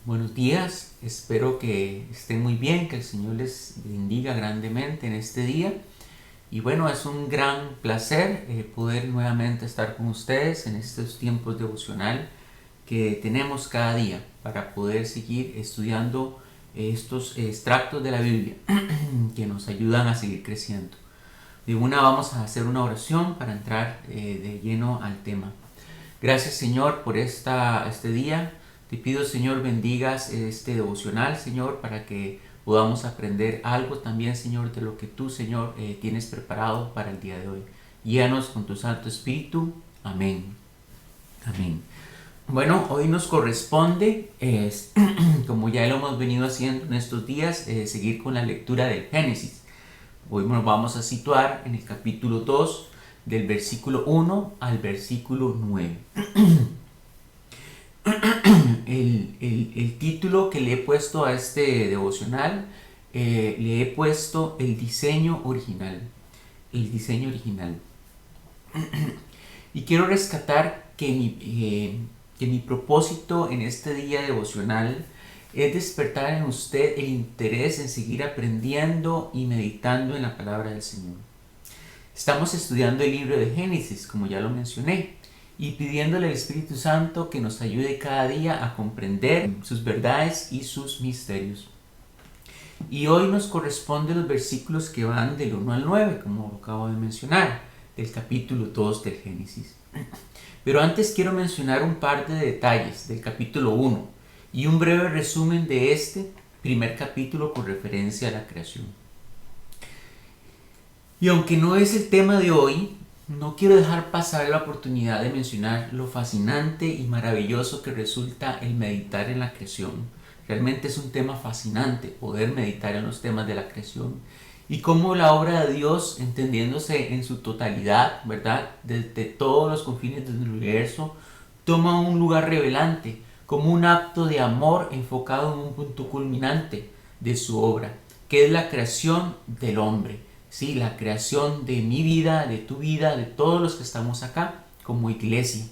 Buenos días, espero que estén muy bien, que el Señor les bendiga grandemente en este día. Y bueno, es un gran placer poder nuevamente estar con ustedes en estos tiempos devocional que tenemos cada día para poder seguir estudiando estos extractos de la Biblia que nos ayudan a seguir creciendo. De una vamos a hacer una oración para entrar de lleno al tema. Gracias, Señor, por este día. Te pido, Señor, bendigas este devocional, Señor, para que podamos aprender algo también, Señor, de lo que tú, Señor, tienes preparado para el día de hoy. Guíanos con tu Santo Espíritu. Amén. Amén. Bueno, hoy nos corresponde, como ya lo hemos venido haciendo en estos días, seguir con la lectura del Génesis. Hoy nos vamos a situar en el capítulo 2, del versículo 1 al versículo 9. El título que le he puesto a este devocional, le he puesto el diseño original. El diseño original. Y quiero rescatar que mi propósito en este día devocional es despertar en usted el interés en seguir aprendiendo y meditando en la palabra del Señor. Estamos estudiando el libro de Génesis, como ya lo mencioné, y pidiéndole al Espíritu Santo que nos ayude cada día a comprender sus verdades y sus misterios. Y hoy nos corresponden los versículos que van del 1 al 9, como lo acabo de mencionar, del capítulo 2 del Génesis. Pero antes quiero mencionar un par de detalles del capítulo 1 y un breve resumen de este primer capítulo con referencia a la creación. Y aunque no es el tema de hoy, no quiero dejar pasar la oportunidad de mencionar lo fascinante y maravilloso que resulta el meditar en la creación. Realmente es un tema fascinante poder meditar en los temas de la creación y cómo la obra de Dios, entendiéndose en su totalidad, ¿verdad? Desde todos los confines del universo, toma un lugar revelante, como un acto de amor enfocado en un punto culminante de su obra, que es la creación del hombre. Sí, la creación de mi vida, de tu vida, de todos los que estamos acá como iglesia.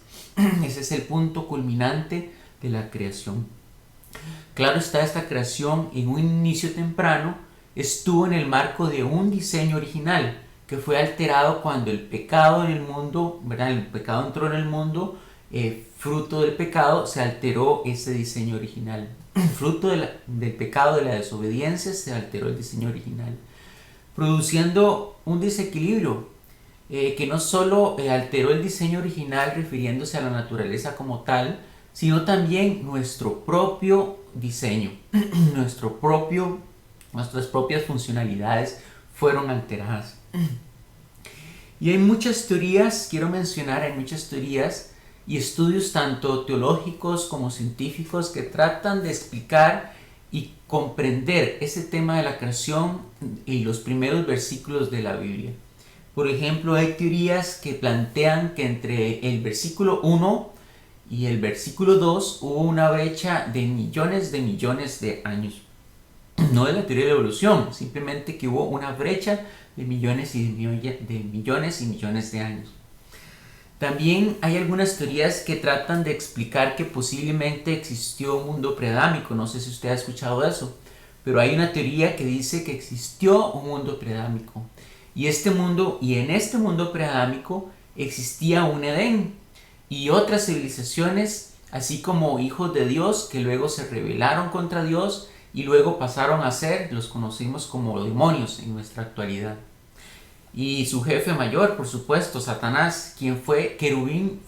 Ese es el punto culminante de la creación. Claro está, esta creación en un inicio temprano estuvo en el marco de un diseño original que fue alterado cuando el pecado en el mundo, ¿verdad? El pecado entró en el mundo, fruto del pecado se alteró ese diseño original. Fruto del pecado, de la desobediencia, se alteró el diseño original, produciendo un desequilibrio que no solo alteró el diseño original refiriéndose a la naturaleza como tal, sino también nuestro propio diseño, nuestras propias funcionalidades fueron alteradas. Y hay muchas teorías, quiero mencionar, hay muchas teorías y estudios tanto teológicos como científicos que tratan de explicar y comprender ese tema de la creación y los primeros versículos de la Biblia. Por ejemplo, hay teorías que plantean que entre el versículo 1 y el versículo 2 hubo una brecha de millones de años. No de la teoría de la evolución, simplemente que hubo una brecha de millones y millones de años. También hay algunas teorías que tratan de explicar que posiblemente existió un mundo preadámico. No sé si usted ha escuchado eso, pero hay una teoría que dice que existió un mundo preadámico. Y en este mundo preadámico existía un Edén y otras civilizaciones, así como hijos de Dios que luego se rebelaron contra Dios y luego pasaron a ser, los conocimos como demonios en nuestra actualidad. Y su jefe mayor, por supuesto, Satanás, quien fue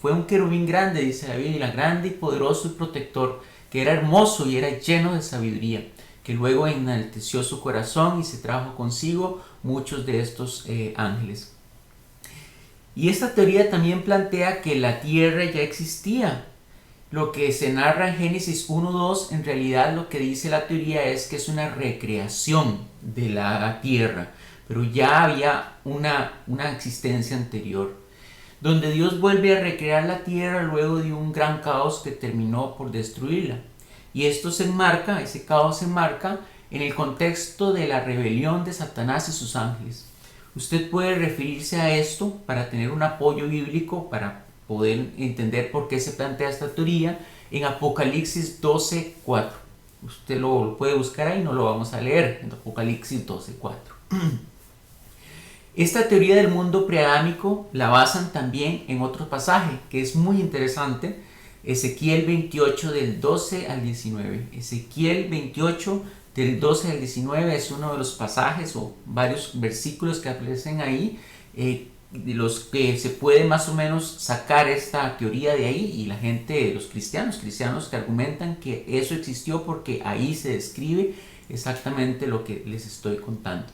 un querubín grande, dice la Biblia, grande y poderoso y protector, que era hermoso y era lleno de sabiduría, que luego enalteció su corazón y se trajo consigo muchos de estos ángeles. Y esta teoría también plantea que la tierra ya existía. Lo que se narra en Génesis 1:2, en realidad lo que dice la teoría es que es una recreación de la tierra, pero ya había una existencia anterior, donde Dios vuelve a recrear la tierra luego de un gran caos que terminó por destruirla. Y ese caos se enmarca en el contexto de la rebelión de Satanás y sus ángeles. Usted puede referirse a esto para tener un apoyo bíblico, para poder entender por qué se plantea esta teoría, en Apocalipsis 12:4. Usted lo puede buscar ahí, no lo vamos a leer, en Apocalipsis 12:4. Esta teoría del mundo preadámico la basan también en otro pasaje que es muy interesante, Ezequiel 28 del 12 al 19. Ezequiel 28 del 12 al 19 es uno de los pasajes o varios versículos que aparecen ahí, de los que se puede más o menos sacar esta teoría de ahí, y la gente, los cristianos que argumentan que eso existió porque ahí se describe exactamente lo que les estoy contando.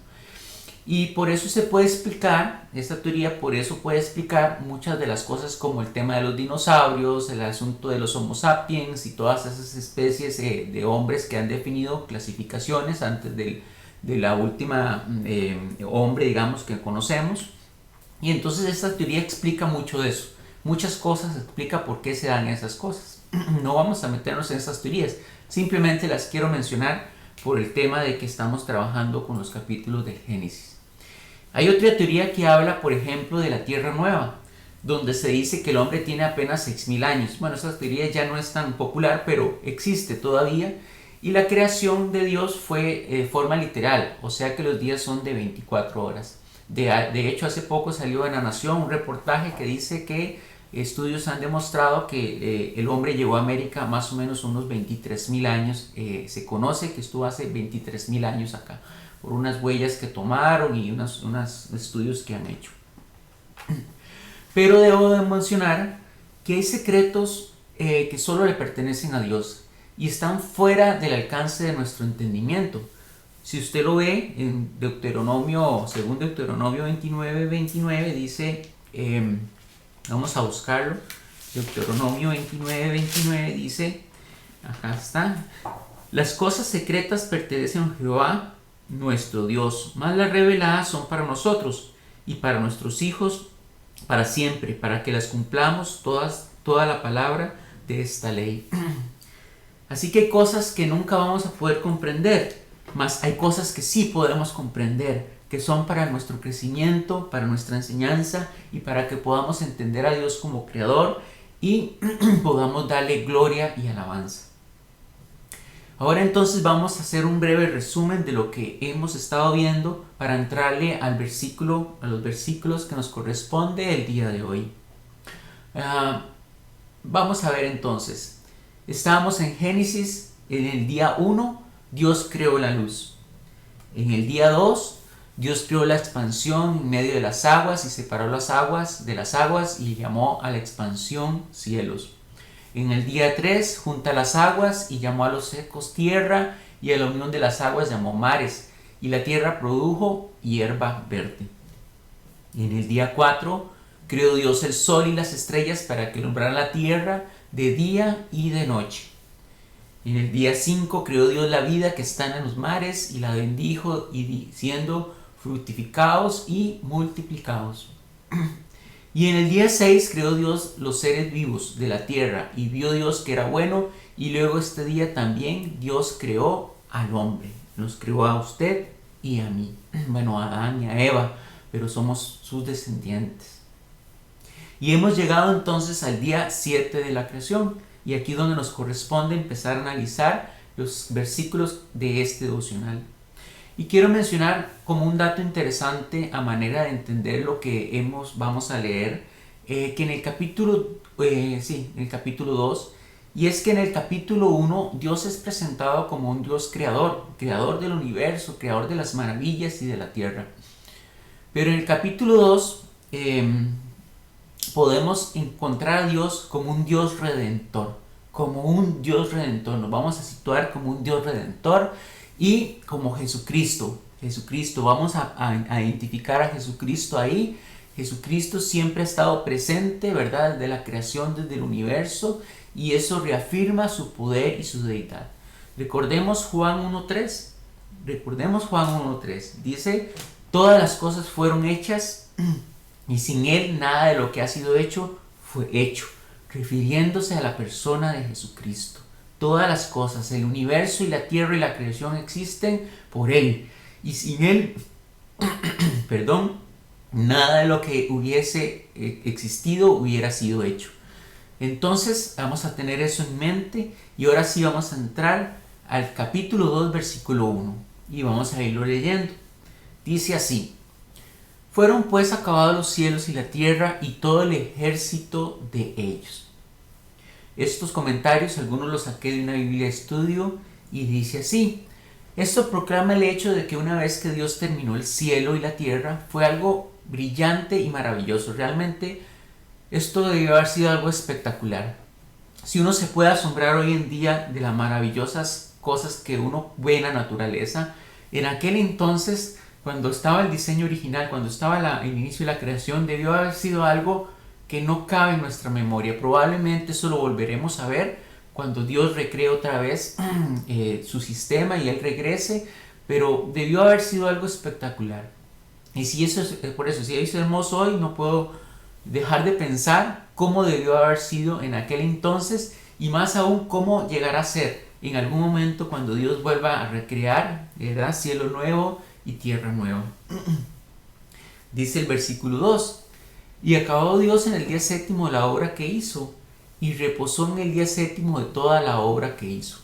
Y por eso se puede explicar, esta teoría por eso puede explicar muchas de las cosas como el tema de los dinosaurios, el asunto de los Homo sapiens y todas esas especies de hombres que han definido clasificaciones antes de la última hombre, digamos, que conocemos. Y entonces esta teoría explica mucho de eso, muchas cosas, explica por qué se dan esas cosas. No vamos a meternos en esas teorías, simplemente las quiero mencionar por el tema de que estamos trabajando con los capítulos del Génesis. Hay otra teoría que habla, por ejemplo, de la Tierra Nueva, donde se dice que el hombre tiene apenas 6000 años. Bueno, esa teoría ya no es tan popular, pero existe todavía. Y la creación de Dios fue de forma literal, o sea que los días son de 24 horas. De hecho, hace poco salió en La Nación un reportaje que dice que estudios han demostrado que el hombre llegó a América más o menos unos 23.000 años. Se conoce que estuvo hace 23.000 años acá, por unas huellas que tomaron y unos estudios que han hecho. Pero debo de mencionar que hay secretos que solo le pertenecen a Dios y están fuera del alcance de nuestro entendimiento. Si usted lo ve en Deuteronomio, según Deuteronomio 29:29, dice, vamos a buscarlo, Deuteronomio 29:29 dice, acá está, las cosas secretas pertenecen a Jehová, nuestro Dios, mas las reveladas son para nosotros y para nuestros hijos para siempre, para que las cumplamos toda la palabra de esta ley. Así que hay cosas que nunca vamos a poder comprender, mas hay cosas que sí podemos comprender, que son para nuestro crecimiento, para nuestra enseñanza y para que podamos entender a Dios como creador y podamos darle gloria y alabanza. Ahora entonces vamos a hacer un breve resumen de lo que hemos estado viendo para entrarle a los versículos que nos corresponde el día de hoy. Vamos a ver entonces. Estábamos en Génesis, en el día 1, Dios creó la luz. En el día 2, Dios creó la expansión en medio de las aguas y separó las aguas de las aguas y llamó a la expansión cielos. En el día 3 junta las aguas y llamó a los secos tierra, y a la unión de las aguas llamó mares, y la tierra produjo hierba verde. Y en el día 4 creó Dios el sol y las estrellas para que alumbraran la tierra de día y de noche. Y en el día 5 creó Dios la vida que está en los mares y la bendijo, y diciendo, fructificaos y multiplicaos. Y en el día 6 creó Dios los seres vivos de la tierra, y vio Dios que era bueno, y luego este día también Dios creó al hombre. Nos creó a usted y a mí. Bueno, a Adán y a Eva, pero somos sus descendientes. Y hemos llegado entonces al día 7 de la creación, y aquí donde nos corresponde empezar a analizar los versículos de este devocional. Y quiero mencionar como un dato interesante a manera de entender lo que vamos a leer, que en el capítulo 2, y es que en el capítulo 1 Dios es presentado como un Dios creador del universo, creador de las maravillas y de la tierra. Pero en el capítulo 2 podemos encontrar a Dios como un Dios redentor, nos vamos a situar como un Dios redentor. Y como Jesucristo, vamos a identificar a Jesucristo ahí. Jesucristo siempre ha estado presente, ¿verdad? Desde la creación, desde el universo, y eso reafirma su poder y su deidad. Recordemos Juan 1.3. Dice, todas las cosas fueron hechas y sin Él nada de lo que ha sido hecho fue hecho, refiriéndose a la persona de Jesucristo. Todas las cosas, el universo y la tierra y la creación existen por Él. Y sin Él, nada de lo que hubiese existido hubiera sido hecho. Entonces vamos a tener eso en mente, y ahora sí vamos a entrar al capítulo 2, versículo 1, y vamos a irlo leyendo. Dice así: fueron pues acabados los cielos y la tierra y todo el ejército de ellos. Estos comentarios, algunos los saqué de una Biblia de estudio, y dice así: esto proclama el hecho de que una vez que Dios terminó el cielo y la tierra, fue algo brillante y maravilloso. Realmente esto debió haber sido algo espectacular. Si uno se puede asombrar hoy en día de las maravillosas cosas que uno ve en la naturaleza, en aquel entonces, cuando estaba el diseño original, cuando estaba el inicio de la creación, debió haber sido algo que no cabe en nuestra memoria. Probablemente eso lo volveremos a ver cuando Dios recree otra vez su sistema y Él regrese, pero debió haber sido algo espectacular. Y si eso es por eso, si es hermoso hoy, no puedo dejar de pensar cómo debió haber sido en aquel entonces, y más aún cómo llegará a ser en algún momento cuando Dios vuelva a recrear, ¿verdad?, cielo nuevo y tierra nueva. Dice el versículo 2: y acabó Dios en el día séptimo la obra que hizo, y reposó en el día séptimo de toda la obra que hizo.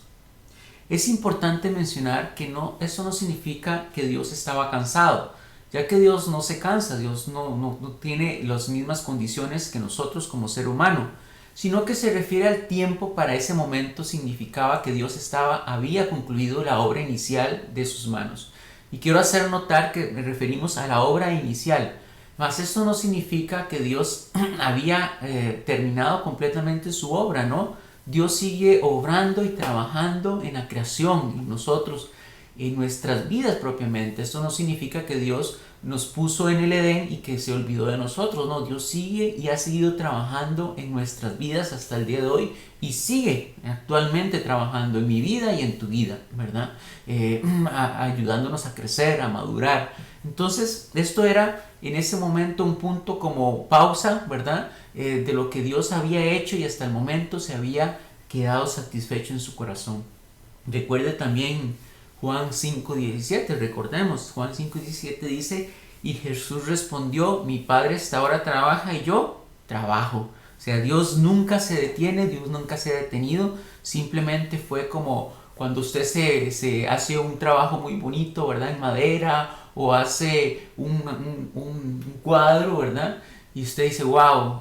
Es importante mencionar que eso no significa que Dios estaba cansado, ya que Dios no se cansa, Dios no tiene las mismas condiciones que nosotros como ser humano, sino que se refiere al tiempo. Para ese momento significaba que Dios había concluido la obra inicial de sus manos. Y quiero hacer notar que nos referimos a la obra inicial, mas esto no significa que Dios había terminado completamente su obra, ¿no? Dios sigue obrando y trabajando en la creación, en nosotros, en nuestras vidas propiamente. Esto no significa que Dios nos puso en el Edén y que se olvidó de nosotros, no. Dios sigue y ha seguido trabajando en nuestras vidas hasta el día de hoy, y sigue actualmente trabajando en mi vida y en tu vida, ¿verdad? Ayudándonos a crecer, a madurar. Entonces esto era en ese momento un punto como pausa, ¿verdad?, de lo que Dios había hecho, y hasta el momento se había quedado satisfecho en su corazón. Recuerde también Juan 5:17, recordemos, Juan 5:17 dice: y Jesús respondió, mi Padre hasta ahora trabaja y yo trabajo. O sea, Dios nunca se detiene, Dios nunca se ha detenido. Simplemente fue como cuando usted se hace un trabajo muy bonito, ¿verdad?, en madera, o hace un cuadro, ¿verdad?, y usted dice, wow,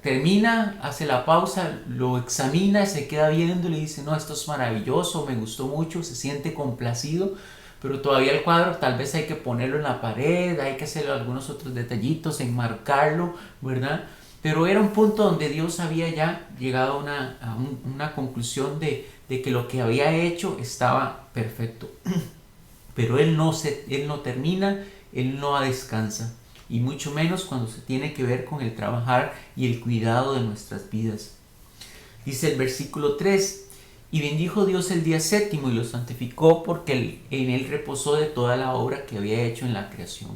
termina, hace la pausa, lo examina, se queda viendo y le dice, no, esto es maravilloso, me gustó mucho, se siente complacido, pero todavía el cuadro tal vez hay que ponerlo en la pared, hay que hacer algunos otros detallitos, enmarcarlo, ¿verdad? Pero era un punto donde Dios había ya llegado a una conclusión de que lo que había hecho estaba perfecto. Pero Él no termina, Él no descansa, y mucho menos cuando se tiene que ver con el trabajar y el cuidado de nuestras vidas. Dice el versículo 3: y bendijo Dios el día séptimo y lo santificó, porque en él reposó de toda la obra que había hecho en la creación.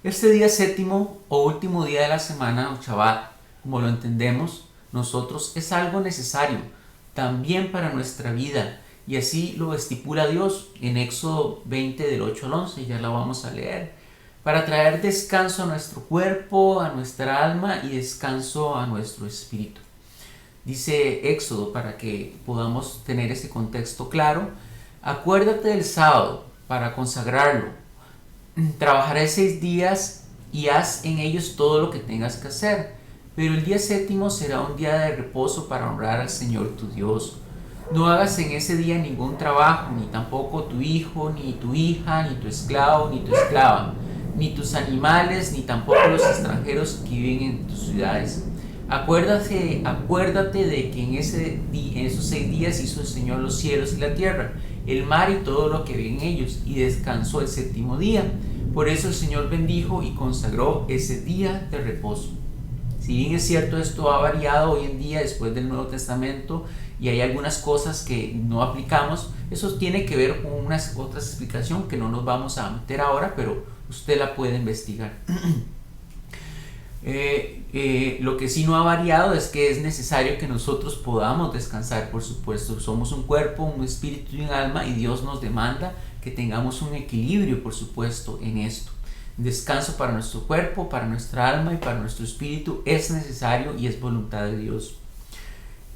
Este día séptimo, o último día de la semana, o Shabbat, como lo entendemos nosotros, es algo necesario también para nuestra vida, y así lo estipula Dios en Éxodo 20 del 8 al 11, ya la vamos a leer, para traer descanso a nuestro cuerpo, a nuestra alma, y descanso a nuestro espíritu. Dice Éxodo, para que podamos tener ese contexto claro: acuérdate del sábado para consagrarlo. Trabajaré 6 días y haz en ellos todo lo que tengas que hacer, pero el día séptimo será un día de reposo para honrar al Señor tu Dios. No hagas en ese día ningún trabajo, ni tampoco tu hijo, ni tu hija, ni tu esclavo, ni tu esclava, ni tus animales, ni tampoco los extranjeros que viven en tus ciudades. Acuérdate de que en esos 6 días hizo el Señor los cielos y la tierra, el mar y todo lo que vive en ellos, y descansó el séptimo día. Por eso el Señor bendijo y consagró ese día de reposo. Si bien es cierto, esto ha variado hoy en día después del Nuevo Testamento, y hay algunas cosas que no aplicamos, eso tiene que ver con unas otras explicaciones que no nos vamos a meter ahora, pero usted la puede investigar. Lo que sí no ha variado es que es necesario que nosotros podamos descansar, por supuesto. Somos un cuerpo, un espíritu y un alma, y Dios nos demanda que tengamos un equilibrio, por supuesto, en esto. Descanso para nuestro cuerpo, para nuestra alma y para nuestro espíritu es necesario y es voluntad de Dios.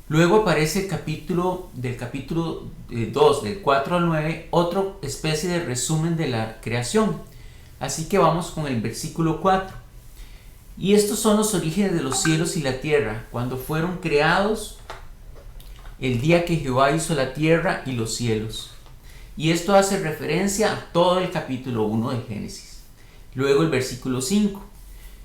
Luego aparece el capítulo 2, del 4 al 9, otra especie de resumen de la creación. Así que vamos con el versículo 4. Y estos son los orígenes de los cielos y la tierra, cuando fueron creados el día que Jehová hizo la tierra y los cielos. Y esto hace referencia a todo el capítulo 1 de Génesis. Luego el versículo 5.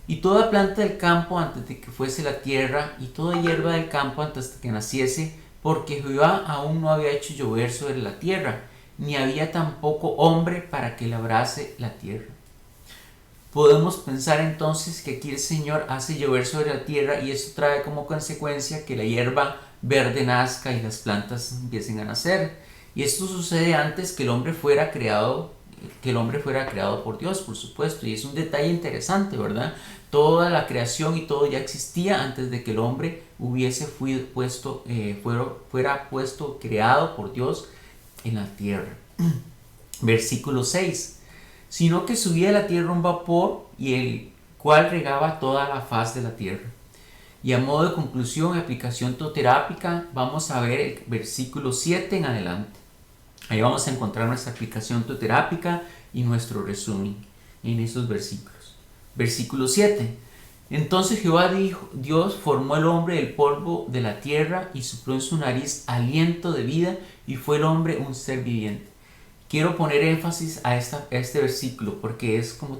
Y toda planta del campo antes de que fuese la tierra, y toda hierba del campo antes de que naciese, porque Jehová aún no había hecho llover sobre la tierra, ni había tampoco hombre para que labrase la tierra. Podemos pensar entonces que aquí el Señor hace llover sobre la tierra y esto trae como consecuencia que la hierba verde nazca y las plantas empiecen a nacer. Y esto sucede antes que el hombre fuera creado por Dios, por supuesto, y es un detalle interesante, ¿verdad? Toda la creación y todo ya existía antes de que el hombre fuera puesto creado por Dios en la tierra. Versículo 6. Sino que subía de la tierra un vapor y el cual regaba toda la faz de la tierra. Y a modo de conclusión y aplicación teoterápica, vamos a ver el versículo 7 en adelante. Ahí vamos a encontrar nuestra aplicación teoterápica y nuestro resumen en esos versículos. Versículo 7. Entonces Jehová Dios formó al hombre del polvo de la tierra y sopló en su nariz aliento de vida y fue el hombre un ser viviente. Quiero poner énfasis a este versículo porque es, como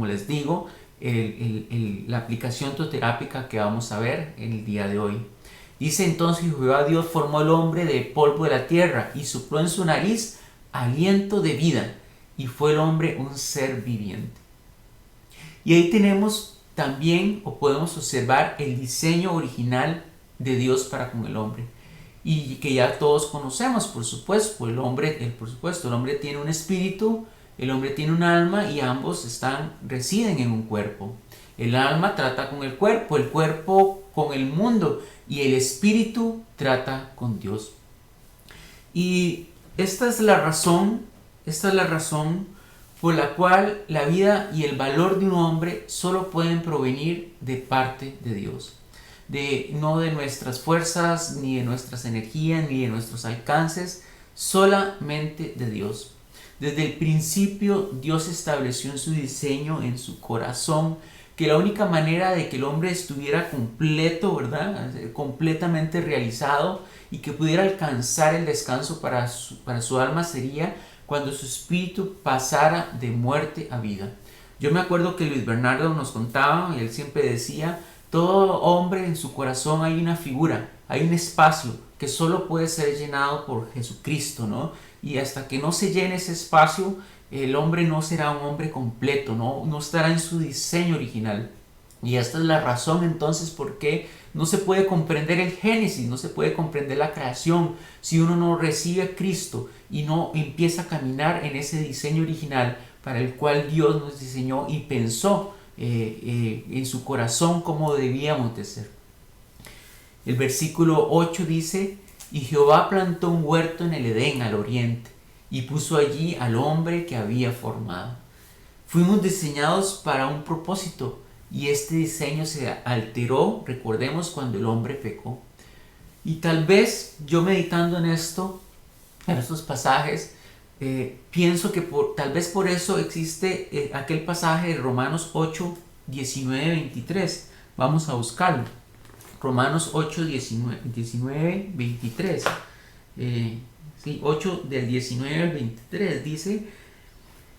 les digo, la aplicación teoterápica que vamos a ver en el día de hoy. Dice entonces Jehová Dios formó al hombre de polvo de la tierra y sopló en su nariz aliento de vida y fue el hombre un ser viviente. Y ahí tenemos también, o podemos observar, el diseño original de Dios para con el hombre. Y que ya todos conocemos, por supuesto, el hombre tiene un espíritu, el hombre tiene un alma y ambos residen en un cuerpo. El alma trata con el cuerpo con el mundo y el espíritu trata con Dios. Y esta es la razón por la cual la vida y el valor de un hombre solo pueden provenir de parte de Dios. No de nuestras fuerzas, ni de nuestras energías, ni de nuestros alcances, solamente de Dios. Desde el principio Dios estableció en su diseño, en su corazón, que la única manera de que el hombre estuviera completo, ¿verdad? Completamente realizado y que pudiera alcanzar el descanso para su alma sería cuando su espíritu pasara de muerte a vida. Yo me acuerdo que Luis Bernardo nos contaba, y él siempre decía, todo hombre en su corazón hay una figura, hay un espacio que solo puede ser llenado por Jesucristo, ¿no? Y hasta que no se llene ese espacio, el hombre no será un hombre completo, no estará en su diseño original. Y esta es la razón entonces por qué no se puede comprender el Génesis, no se puede comprender la creación si uno no recibe a Cristo y no empieza a caminar en ese diseño original para el cual Dios nos diseñó y pensó en su corazón cómo debíamos de ser. El versículo 8 dice: y Jehová plantó un huerto en el Edén al oriente y puso allí al hombre que había formado. Fuimos diseñados para un propósito y este diseño se alteró, recordemos, cuando el hombre pecó. Y tal vez yo meditando en estos pasajes, pienso que tal vez por eso existe aquel pasaje de Romanos 8, 19, 23. Vamos a buscarlo. Romanos 8, 19, 23. 8 del 19 al 23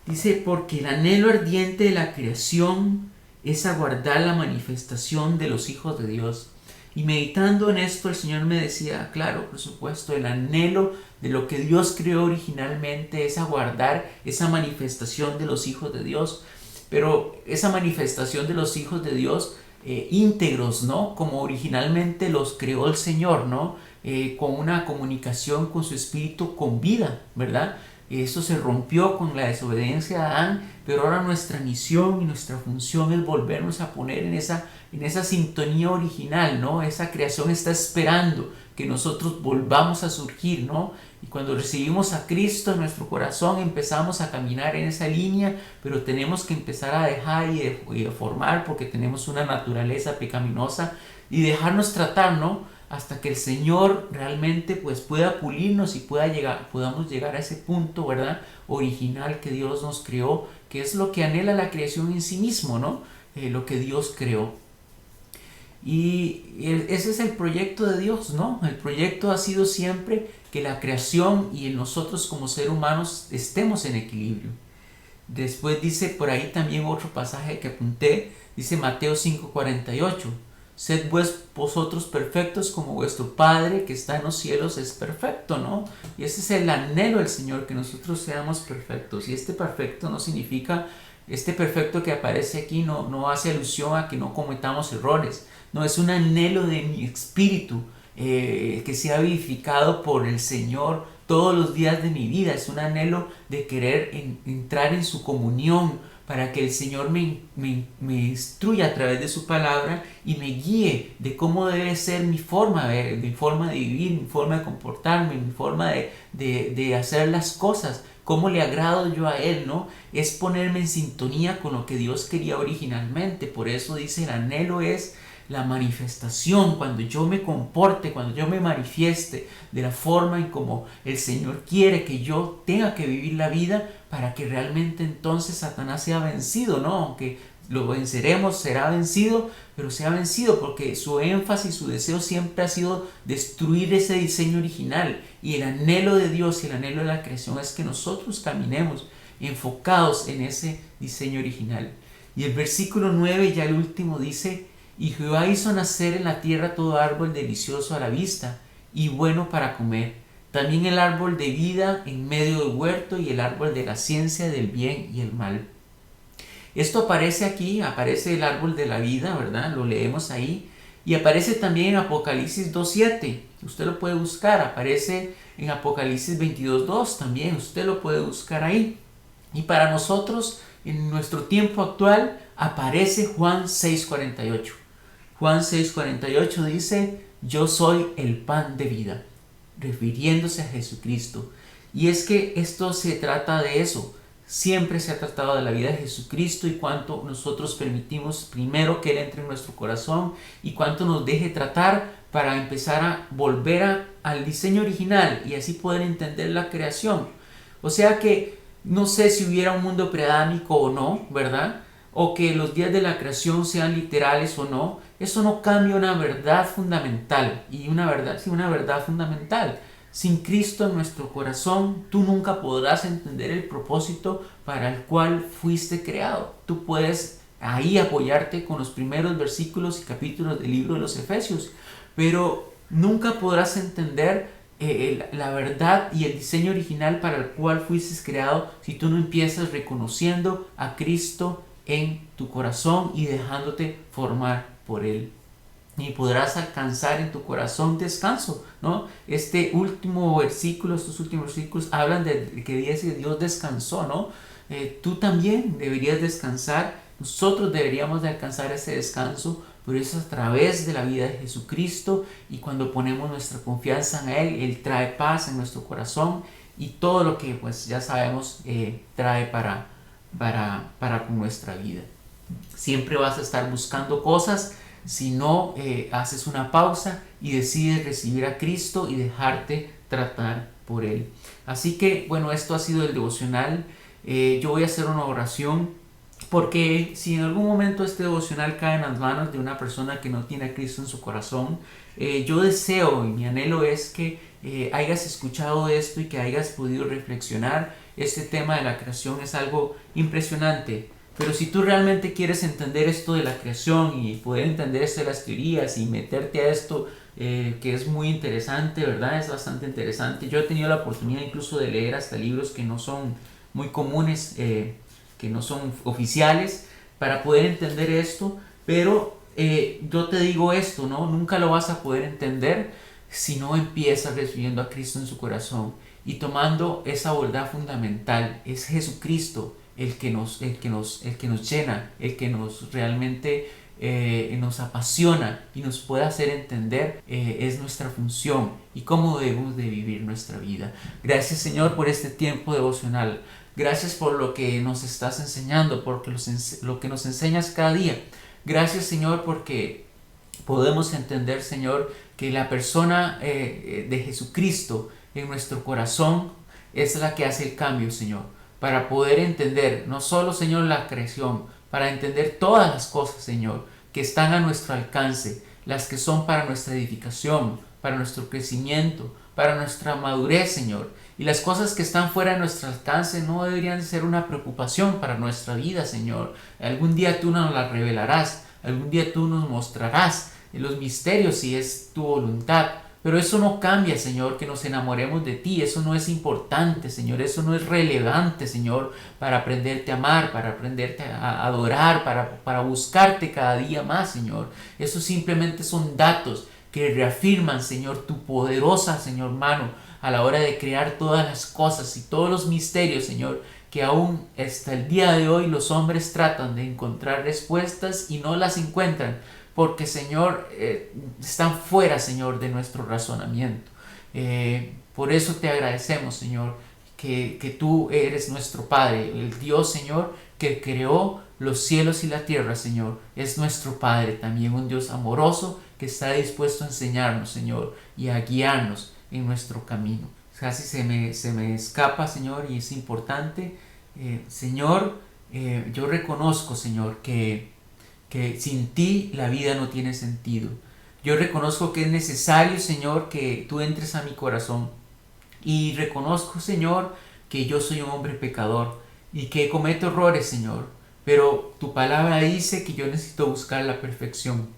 dice: porque el anhelo ardiente de la creación es aguardar la manifestación de los hijos de Dios. Y meditando en esto, el Señor me decía, claro, por supuesto, el anhelo de lo que Dios creó originalmente es aguardar esa manifestación de los hijos de Dios. Pero esa manifestación de los hijos de Dios íntegros, ¿no? Como originalmente los creó el Señor, ¿no? Con una comunicación con su espíritu con vida, ¿verdad? Eso se rompió con la desobediencia de Adán, pero ahora nuestra misión y nuestra función es volvernos a poner en esa sintonía original, ¿no? Esa creación está esperando que nosotros volvamos a surgir, ¿no? Y cuando recibimos a Cristo en nuestro corazón empezamos a caminar en esa línea, pero tenemos que empezar a dejar y deformar porque tenemos una naturaleza pecaminosa y dejarnos tratar, ¿no? hasta que el Señor realmente pues pueda pulirnos y podamos llegar a ese punto, ¿verdad? Original que Dios nos creó, que es lo que anhela la creación en sí mismo, ¿no? Lo que Dios creó. Y ese es el proyecto de Dios, ¿no? El proyecto ha sido siempre que la creación y nosotros como seres humanos estemos en equilibrio. Después dice por ahí también otro pasaje que apunté, dice Mateo 5:48, sed vosotros perfectos como vuestro Padre que está en los cielos es perfecto, ¿no? Y ese es el anhelo del Señor, que nosotros seamos perfectos. Y este perfecto no significa, este perfecto que aparece aquí no hace alusión a que no cometamos errores. No, es un anhelo de mi espíritu que sea vivificado por el Señor todos los días de mi vida. Es un anhelo de querer entrar en su comunión para que el Señor me instruya a través de su palabra y me guíe de cómo debe ser mi forma de vivir, mi forma de comportarme, mi forma de hacer las cosas, cómo le agrado yo a Él, ¿no? Es ponerme en sintonía con lo que Dios quería originalmente. Por eso dice, el anhelo es la manifestación, cuando yo me comporte, cuando yo me manifieste de la forma en como el Señor quiere que yo tenga que vivir la vida, para que realmente entonces Satanás sea vencido, ¿no? Aunque lo venceremos, será vencido, pero sea vencido porque su énfasis, su deseo siempre ha sido destruir ese diseño original. Y el anhelo de Dios y el anhelo de la creación es que nosotros caminemos enfocados en ese diseño original. Y el versículo 9, ya el último, dice: y Jehová hizo nacer en la tierra todo árbol delicioso a la vista y bueno para comer, también el árbol de vida en medio del huerto y el árbol de la ciencia del bien y el mal. Esto aparece aquí, aparece el árbol de la vida, ¿verdad? Lo leemos ahí. Y aparece también en Apocalipsis 2:7. Usted lo puede buscar. Aparece en Apocalipsis 22:2 también. Usted lo puede buscar ahí. Y para nosotros, en nuestro tiempo actual, aparece Juan 6:48. Juan 6:48 dice: yo soy el pan de vida, refiriéndose a Jesucristo. Y es que esto se trata de eso. Siempre se ha tratado de la vida de Jesucristo y cuánto nosotros permitimos primero que Él entre en nuestro corazón y cuánto nos deje tratar para empezar a volver al diseño original y así poder entender la creación. O sea que no sé si hubiera un mundo preadámico o no, ¿verdad? O que los días de la creación sean literales o no, eso no cambia una verdad fundamental. Y una verdad fundamental. Sin Cristo en nuestro corazón, tú nunca podrás entender el propósito para el cual fuiste creado. Tú puedes ahí apoyarte con los primeros versículos y capítulos del libro de los Efesios, pero nunca podrás entender la verdad y el diseño original para el cual fuiste creado si tú no empiezas reconociendo a Cristo en tu corazón y dejándote formar por Él. Y podrás alcanzar en tu corazón descanso, ¿no? Estos últimos versículos hablan de que Dios descansó, ¿no? Tú también deberías descansar, nosotros deberíamos de alcanzar ese descanso, pero es a través de la vida de Jesucristo, y cuando ponemos nuestra confianza en Él trae paz en nuestro corazón y todo lo que pues ya sabemos trae para con nuestra vida. Siempre vas a estar buscando cosas si no haces una pausa y decides recibir a Cristo y dejarte tratar por Él. Así que bueno, esto ha sido el devocional. Yo voy a hacer una oración, porque si en algún momento este devocional cae en las manos de una persona que no tiene a Cristo en su corazón, yo deseo y mi anhelo es que hayas escuchado esto y que hayas podido reflexionar. Este tema de la creación es algo impresionante. Pero si tú realmente quieres entender esto de la creación y poder entender esto de las teorías y meterte a esto, que es muy interesante, ¿verdad? Es bastante interesante. Yo he tenido la oportunidad incluso de leer hasta libros que no son muy comunes, que no son oficiales, para poder entender esto. Pero yo te digo esto, ¿no? Nunca lo vas a poder entender si no empiezas recibiendo a Cristo en su corazón y tomando esa verdad fundamental. Es Jesucristo el que nos llena, el que nos realmente nos apasiona y nos puede hacer entender es nuestra función y cómo debemos de vivir nuestra vida. Gracias, Señor, por este tiempo devocional. Gracias por lo que nos estás enseñando, por lo que nos enseñas cada día. Gracias, Señor, porque podemos entender, Señor, que la persona de Jesucristo en nuestro corazón es la que hace el cambio, Señor, para poder entender no solo, Señor, la creación, para entender todas las cosas, Señor, que están a nuestro alcance, las que son para nuestra edificación, para nuestro crecimiento, para nuestra madurez, Señor. Y las cosas que están fuera de nuestro alcance no deberían ser una preocupación para nuestra vida, Señor. Algún día tú nos las revelarás, algún día tú nos mostrarás los misterios si es tu voluntad. Pero eso no cambia, Señor, que nos enamoremos de ti. Eso no es importante, Señor. Eso no es relevante, Señor, para aprenderte a amar, para aprenderte a adorar, para buscarte cada día más, Señor. Eso simplemente son datos que reafirman, Señor, tu poderosa, Señor, mano a la hora de crear todas las cosas y todos los misterios, Señor, que aún hasta el día de hoy los hombres tratan de encontrar respuestas y no las encuentran, porque, Señor, están fuera, Señor, de nuestro razonamiento. Por eso te agradecemos, Señor, que tú eres nuestro Padre, el Dios, Señor, que creó los cielos y la tierra, Señor. Es nuestro Padre también, un Dios amoroso que está dispuesto a enseñarnos, Señor, y a guiarnos en nuestro camino. Casi se me escapa, Señor, y es importante. Señor, yo reconozco, Señor, que sin ti la vida no tiene sentido. Yo reconozco que es necesario, Señor, que tú entres a mi corazón. Y reconozco, Señor, que yo soy un hombre pecador y que cometo errores, Señor. Pero tu palabra dice que yo necesito buscar la perfección.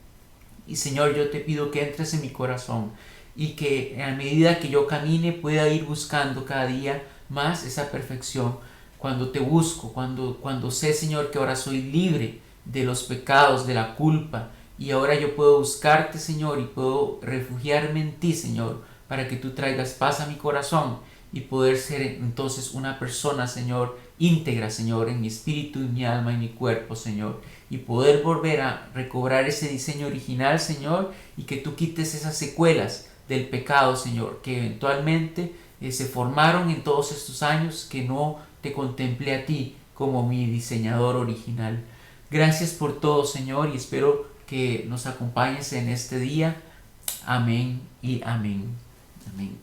Y, Señor, yo te pido que entres en mi corazón y que a medida que yo camine pueda ir buscando cada día más esa perfección. Cuando te busco, cuando sé, Señor, que ahora soy libre de los pecados, de la culpa, y ahora yo puedo buscarte, Señor, y puedo refugiarme en ti, Señor, para que tú traigas paz a mi corazón y poder ser entonces una persona, Señor, íntegra, Señor, en mi espíritu, en mi alma y mi cuerpo, Señor, y poder volver a recobrar ese diseño original, Señor, y que tú quites esas secuelas del pecado, Señor, que eventualmente se formaron en todos estos años que no te contemplé a ti como mi diseñador original. Gracias por todo, Señor, y espero que nos acompañes en este día. Amén y amén. Amén.